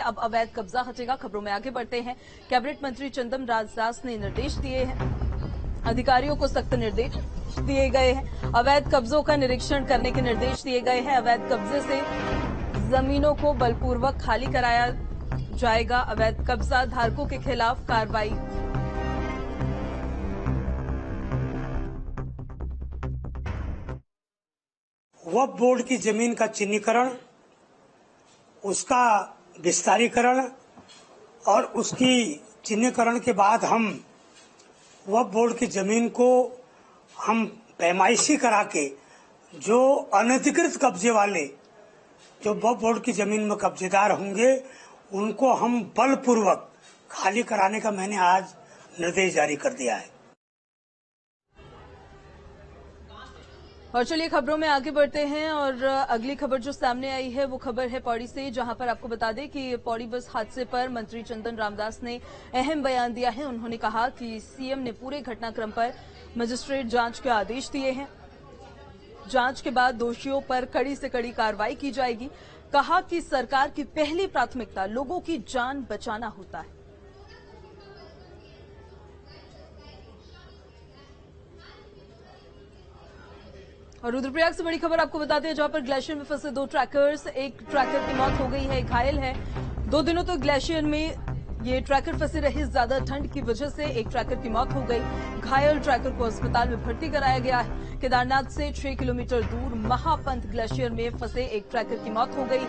अब अवैध कब्जा हटेगा। खबरों में आगे बढ़ते हैं। कैबिनेट मंत्री चंदन राजदास ने निर्देश दिए हैं, अधिकारियों को सख्त निर्देश दिए गए हैं। अवैध कब्जों का निरीक्षण करने के निर्देश दिए गए हैं। अवैध कब्जे से जमीनों को बलपूर्वक खाली कराया जाएगा। अवैध कब्जा धारकों के खिलाफ कार्रवाई। वक्फ बोर्ड की जमीन का चिन्हीकरण, उसका विस्तारीकरण और उसकी चिन्हीकरण के बाद हम वक्फ बोर्ड की जमीन को हम पैमाइशी करा के जो अनधिकृत कब्जे वाले जो वक्फ बोर्ड की जमीन में कब्जेदार होंगे उनको हम बलपूर्वक खाली कराने का मैंने आज निर्देश जारी कर दिया है। और चलिए खबरों में आगे बढ़ते हैं और अगली खबर जो सामने आई है वो खबर है पौड़ी से, जहां पर आपको बता दें कि पौड़ी बस हादसे पर मंत्री चंदन रामदास ने अहम बयान दिया है। उन्होंने कहा कि सीएम ने पूरे घटनाक्रम पर मजिस्ट्रेट जांच के आदेश दिए हैं। जांच के बाद दोषियों पर कड़ी से कड़ी कार्रवाई की जाएगी। कहा कि सरकार की पहली प्राथमिकता लोगों की जान बचाना होता है। और रुद्रप्रयाग से बड़ी खबर आपको बताते हैं, जहां पर ग्लेशियर में फंसे 2 ट्रैकर्स, एक ट्रैकर की मौत हो गई है, एक घायल है। 2 दिनों तक ग्लेशियर में ये ट्रैकर फंसे रहे। ज्यादा ठंड की वजह से एक ट्रैकर की मौत हो गई। घायल ट्रैकर को अस्पताल में भर्ती कराया गया है। केदारनाथ से 6 किलोमीटर दूर महापंथ ग्लेशियर में फंसे एक ट्रैकर की मौत हो गई,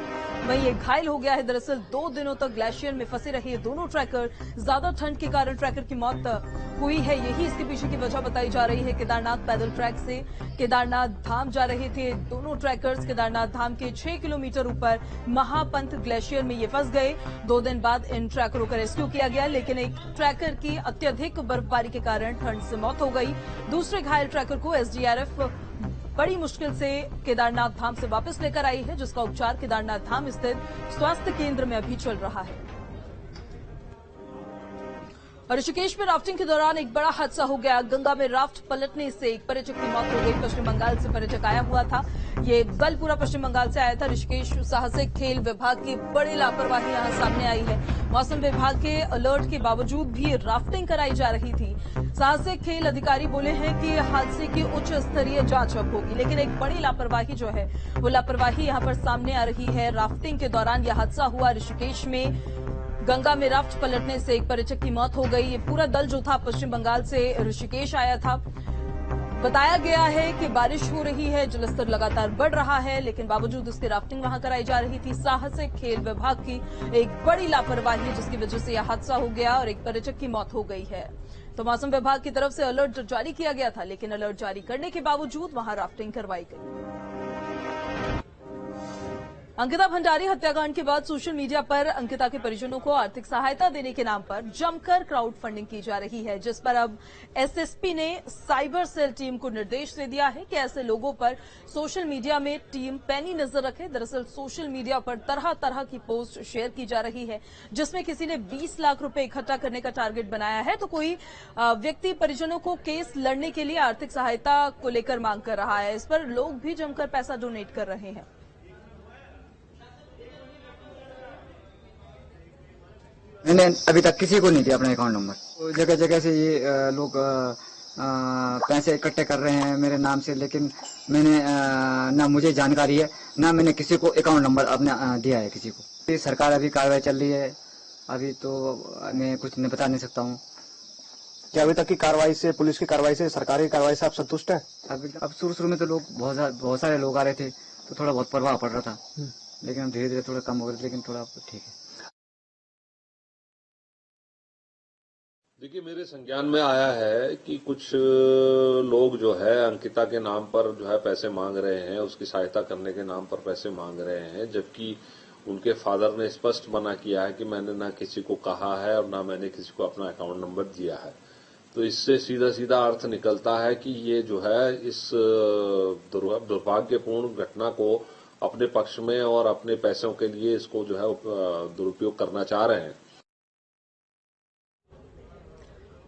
वहीं एक घायल हो गया है। दरअसल 2 दिनों तक ग्लेशियर में फंसे रहे ये दोनों ट्रैकर, ज्यादा ठंड के कारण ट्रैकर की मौत हुई है। यही इसके पीछे की वजह बताई जा रही है। केदारनाथ पैदल ट्रैक से केदारनाथ धाम जा रहे थे दोनों ट्रैकर्स। केदारनाथ धाम के 6 किलोमीटर ऊपर महापंथ ग्लेशियर में ये फंस गए। 2 दिन बाद इन ट्रैकरों का रेस्क्यू किया गया, लेकिन एक ट्रैकर की अत्यधिक बर्फबारी के कारण ठंड से मौत हो गई। दूसरे घायल ट्रैकर को एसडीआरएफ बड़ी मुश्किल से केदारनाथ धाम से वापस लेकर आई है, जिसका उपचार केदारनाथ धाम स्थित स्वास्थ्य केंद्र में अभी चल रहा है। और ऋषिकेश में राफ्टिंग के दौरान एक बड़ा हादसा हो गया। गंगा में राफ्ट पलटने से एक पर्यटक की मौत हो गई। पश्चिम बंगाल से पर्यटक आया हुआ था। ये दल पूरा पश्चिम बंगाल से आया था। ऋषिकेश साहसिक खेल विभाग की बड़ी लापरवाही यहां सामने आई है। मौसम विभाग के अलर्ट के बावजूद भी राफ्टिंग कराई जा रही थी। साहसिक खेल अधिकारी बोले हैं कि हादसे की उच्च स्तरीय जांच अब होगी, लेकिन एक बड़ी लापरवाही जो है वो लापरवाही यहां पर सामने आ रही है। राफ्टिंग के दौरान यह हादसा हुआ। ऋषिकेश में गंगा में राफ्ट पलटने से एक पर्यटक की मौत हो गई। ये पूरा दल जो था पश्चिम बंगाल से ऋषिकेश आया था। बताया गया है कि बारिश हो रही है, जलस्तर लगातार बढ़ रहा है, लेकिन बावजूद उसकी राफ्टिंग वहां कराई जा रही थी। साहसिक खेल विभाग की एक बड़ी लापरवाही है, जिसकी वजह से यह हादसा हो गया और एक पर्यटक की मौत हो गई है। तो मौसम विभाग की तरफ से अलर्ट जारी किया गया था, लेकिन अलर्ट जारी करने के बावजूद वहां राफ्टिंग करवाई गई। अंकिता भंडारी हत्याकांड के बाद सोशल मीडिया पर अंकिता के परिजनों को आर्थिक सहायता देने के नाम पर जमकर क्राउड फंडिंग की जा रही है, जिस पर अब एसएसपी ने साइबर सेल टीम को निर्देश दे दिया है कि ऐसे लोगों पर सोशल मीडिया में टीम पैनी नजर रखे। दरअसल सोशल मीडिया पर तरह तरह की पोस्ट शेयर की जा रही है, जिसमें किसी ने 20 लाख रुपए इकट्ठा करने का टारगेट बनाया है, तो कोई व्यक्ति परिजनों को केस लड़ने के लिए आर्थिक सहायता को लेकर मांग कर रहा है। इस पर लोग भी जमकर पैसा डोनेट कर रहे हैं। मैंने अभी तक किसी को नहीं दिया अपना अकाउंट नंबर। तो जगह जगह से ये लोग पैसे इकट्ठे कर रहे हैं मेरे नाम से, लेकिन मैंने ना मुझे जानकारी है, ना मैंने किसी को अकाउंट नंबर अपना दिया है किसी को। सरकार अभी कार्रवाई चल रही है, अभी तो मैं कुछ नहीं बता नहीं सकता हूँ। क्या अभी तक की कार्रवाई से, पुलिस की कार्रवाई से, सरकारी कार्रवाई से आप संतुष्ट हैं? अब शुरू में तो लोग बहुत सारे लोग आ रहे थे, तो थोड़ा बहुत प्रभाव पड़ रहा था, लेकिन धीरे धीरे थोड़ा कम हो गया, लेकिन थोड़ा ठीक है। देखिए, मेरे संज्ञान में आया है कि कुछ लोग जो है अंकिता के नाम पर जो है पैसे मांग रहे हैं, उसकी सहायता करने के नाम पर पैसे मांग रहे हैं, जबकि उनके फादर ने स्पष्ट मना किया है कि मैंने ना किसी को कहा है और ना मैंने किसी को अपना अकाउंट नंबर दिया है। तो इससे सीधा सीधा अर्थ निकलता है कि ये जो है इस दुर्भाग्यपूर्ण घटना को अपने पक्ष में और अपने पैसों के लिए इसको जो है दुरुपयोग करना चाह रहे हैं।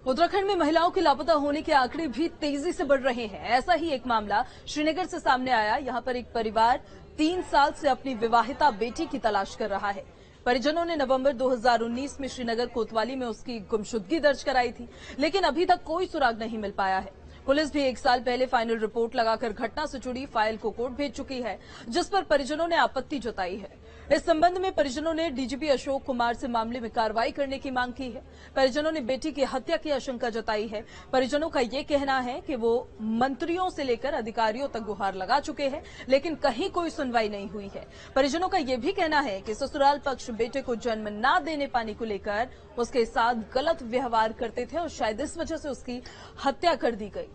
उत्तराखंड में महिलाओं के लापता होने के आंकड़े भी तेजी से बढ़ रहे हैं। ऐसा ही एक मामला श्रीनगर से सामने आया। यहां पर एक परिवार 3 साल से अपनी विवाहिता बेटी की तलाश कर रहा है। परिजनों ने नवंबर 2019 में श्रीनगर कोतवाली में उसकी गुमशुदगी दर्ज कराई थी, लेकिन अभी तक कोई सुराग नहीं मिल पाया है। पुलिस भी 1 साल पहले फाइनल रिपोर्ट लगाकर घटना से जुड़ी फाइल को कोर्ट भेज चुकी है, जिस पर परिजनों ने आपत्ति जताई है। इस संबंध में परिजनों ने डीजीपी अशोक कुमार से मामले में कार्रवाई करने की मांग की है। परिजनों ने बेटी की हत्या की आशंका जताई है। परिजनों का ये कहना है कि वो मंत्रियों से लेकर अधिकारियों तक गुहार लगा चुके हैं, लेकिन कहीं कोई सुनवाई नहीं हुई है। परिजनों का ये भी कहना है कि ससुराल पक्ष बेटे को जन्म न देने पाने को लेकर उसके साथ गलत व्यवहार करते थे और शायद इस वजह से उसकी हत्या कर दी गई।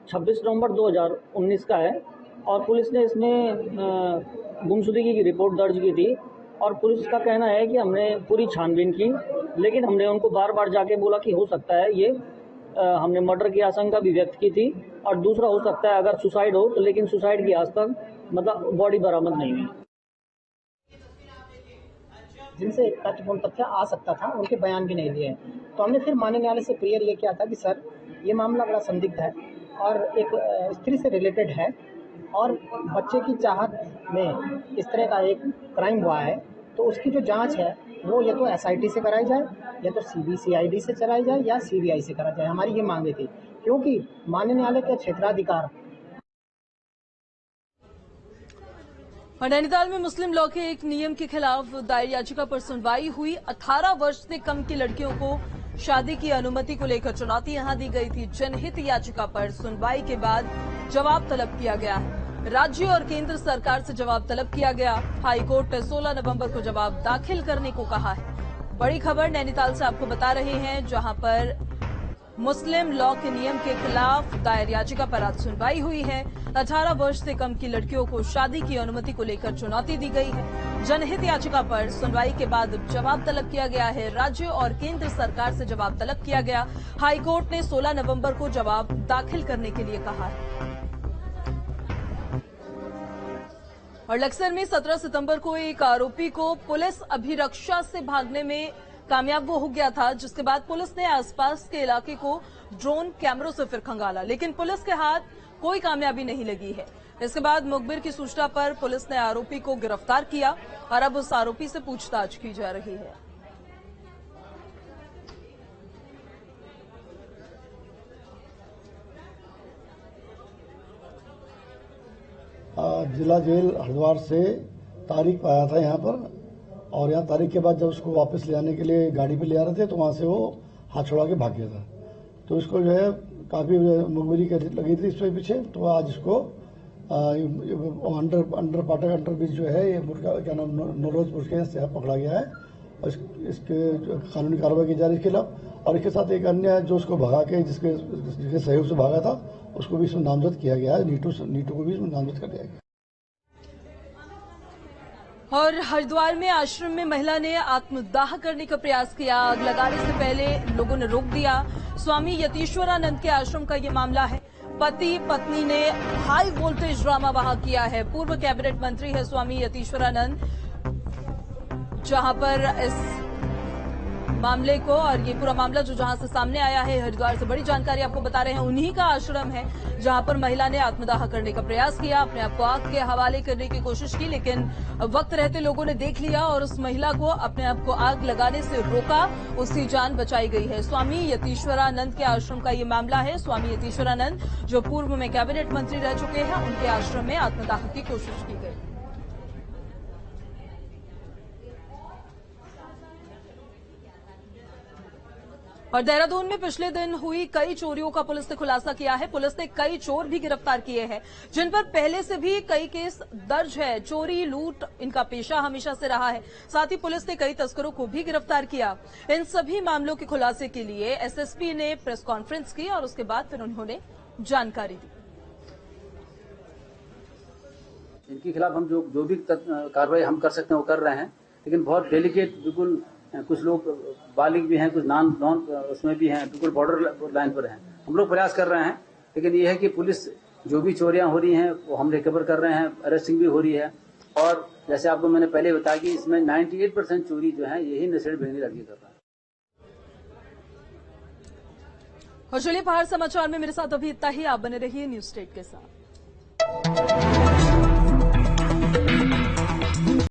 26 नवंबर 2019 का है और पुलिस ने इसमें गुमशुदगी की रिपोर्ट दर्ज की थी और पुलिस का कहना है कि हमने पूरी छानबीन की, लेकिन हमने उनको बार बार जाके बोला कि हो सकता है ये हमने मर्डर की आशंका भी व्यक्त की थी और दूसरा हो सकता है अगर सुसाइड हो तो, लेकिन सुसाइड की आज तक मतलब बॉडी बरामद नहीं हुई। जिनसे तथ्यपूर्ण तथ्य आ सकता था उनके बयान भी नहीं दिए, तो हमने फिर माननीय न्यायालय से क्लियर ये किया था कि सर ये मामला बड़ा संदिग्ध है और एक स्त्री से रिलेटेड है और बच्चे की चाहत में इस तरह का एक क्राइम हुआ है, तो उसकी जो जांच है वो या तो एसआईटी से कराई जाए या तो सीबीसीआईडी से चलाई जाए या सीबीआई से करा जाए। हमारी ये मांगे थी, क्योंकि माननीय न्यायालय के क्षेत्राधिकार। और नैनीताल में मुस्लिम लॉ के एक नियम के खिलाफ दायर याचिका पर सुनवाई हुई। 18 वर्ष से कम की लड़कियों को शादी की अनुमति को लेकर चुनौती यहां दी गई थी। जनहित याचिका पर सुनवाई के बाद जवाब तलब किया गया है। राज्य और केंद्र सरकार से जवाब तलब किया गया। हाईकोर्ट ने 16 नवंबर को जवाब दाखिल करने को कहा है। बड़ी खबर नैनीताल से आपको बता रहे हैं, जहां पर मुस्लिम लॉ के नियम के खिलाफ दायर याचिका पर आज सुनवाई हुई है। 18 वर्ष से कम की लड़कियों को शादी की अनुमति को लेकर चुनौती दी गई है। जनहित याचिका पर सुनवाई के बाद जवाब तलब किया गया है। राज्य और केंद्र सरकार से जवाब तलब किया गया। हाईकोर्ट ने 16 नवंबर को जवाब दाखिल करने के लिए कहा है। और लक्सर में 17 सितंबर को एक आरोपी को पुलिस अभिरक्षा से भागने में कामयाब वो हो गया था, जिसके बाद पुलिस ने आसपास के इलाके को ड्रोन कैमरों से फिर खंगाला, लेकिन पुलिस के हाथ कोई कामयाबी नहीं लगी है। इसके बाद मुखबिर की सूचना पर पुलिस ने आरोपी को गिरफ्तार किया और अब उस आरोपी से पूछताछ की जा रही है। जिला जेल हरिद्वार से तारिक आया था यहाँ पर, और यहाँ तारीख के बाद जब उसको वापस ले आने के लिए गाड़ी पे ले आ रहे थे तो वहाँ से वो हाथ छुड़ा के भाग गया था। तो इसको जो है काफ़ी मुखबिरी लगी थी इसके पीछे, तो आज इसको अंडर पाटक अंडर ब्रिज जो है ये क्या नाम नौरोजपुर के से पकड़ा गया है और इसके कानूनी कार्रवाई की जा रही है इसके खिलाफ। और इसके साथ एक अन्य जो उसको भगा के जिसके सहयोग से भागा था उसको भी इसमें नामजद किया गया है। नीटू को भी इसमें नामजद कर दिया गया। और हरिद्वार में आश्रम में महिला ने आत्मदाह करने का प्रयास किया। आग लगाने से पहले लोगों ने रोक दिया। स्वामी यतीश्वरानंद के आश्रम का ये मामला है। पति पत्नी ने हाई वोल्टेज ड्रामा वहां किया है। पूर्व कैबिनेट मंत्री है स्वामी यतीश्वरानंद, जहां पर इस मामले को और ये पूरा मामला जो जहां से सामने आया है, हरिद्वार से बड़ी जानकारी आपको बता रहे हैं, उन्हीं का आश्रम है जहां पर महिला ने आत्मदाह करने का प्रयास किया, अपने आप को आग के हवाले करने की कोशिश की, लेकिन वक्त रहते लोगों ने देख लिया और उस महिला को अपने आप को आग लगाने से रोका, उसकी जान बचाई गई है। स्वामी यतीश्वरानंद के आश्रम का ये मामला है। स्वामी यतीश्वरानंद जो पूर्व में कैबिनेट मंत्री रह चुके हैं, उनके आश्रम में आत्मदाह की कोशिश की गई। और देहरादून में पिछले दिन हुई कई चोरियों का पुलिस ने खुलासा किया है। पुलिस ने कई चोर भी गिरफ्तार किए हैं, जिन पर पहले से भी कई केस दर्ज है। चोरी लूट इनका पेशा हमेशा से रहा है। साथ ही पुलिस ने कई तस्करों को भी गिरफ्तार किया। इन सभी मामलों के खुलासे के लिए एसएसपी ने प्रेस कॉन्फ्रेंस की और उसके बाद फिर उन्होंने जानकारी दी। इनके खिलाफ हम जो भी कार्रवाई हम कर सकते हैं वो कर रहे हैं, लेकिन बहुत डेलिकेट, बिल्कुल कुछ लोग बालिग भी हैं, कुछ नॉन उसमें भी हैं, बिल्कुल बॉर्डर लाइन पर हैं। हम लोग प्रयास कर रहे हैं, लेकिन ये है कि पुलिस जो भी चोरियां हो रही हैं वो हम रिकवर कर रहे हैं, अरेस्टिंग भी हो रही है। और जैसे आपको मैंने पहले बताया कि इसमें 98% चोरी जो है यही नशेड़ी भेजने लड़की कर रहा है। और चलिए बाहर समाचार में मेरे साथ अभी इतना ही। आप बने रहिए न्यूज़ स्टेट के साथ।